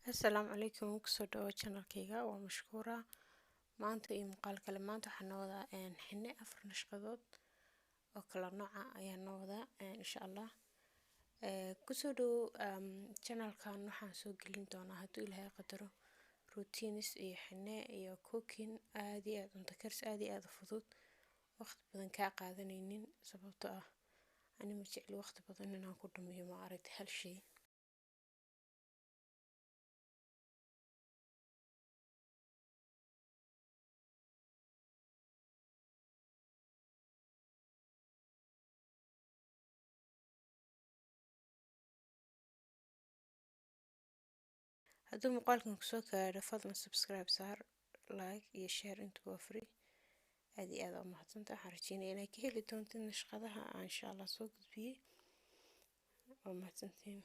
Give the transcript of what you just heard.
السلام عليكم كسودو channel كيغا ومشكورة maanta iyo muuqaal kale maanta waxaan noo wadaa xine afar nashqadood oo kala nooca ayaan noo wadaa insha Allah kusoo dhow channelkan waxaan soo gelin doonaa hadduu Ilaahay qadaro routines iyo xine iyo cooking aad iyo aad cunto karis aad iyo aad u fudud waqti badan ka qaadanaynin sababtoo ah ani ma jecli waqti badan inaan ku dhumiyo ma aragtay hal shay hadduu muuqaalkan kusoo gaadho fadlan subscribe saar like iyo share intuu waa free aad iyo aad u mahadsantahay waxaan rajeynayaa inaad ka heli doontiin nashqadaha aan insha Allah soo gudbiyay oo mahadsantiin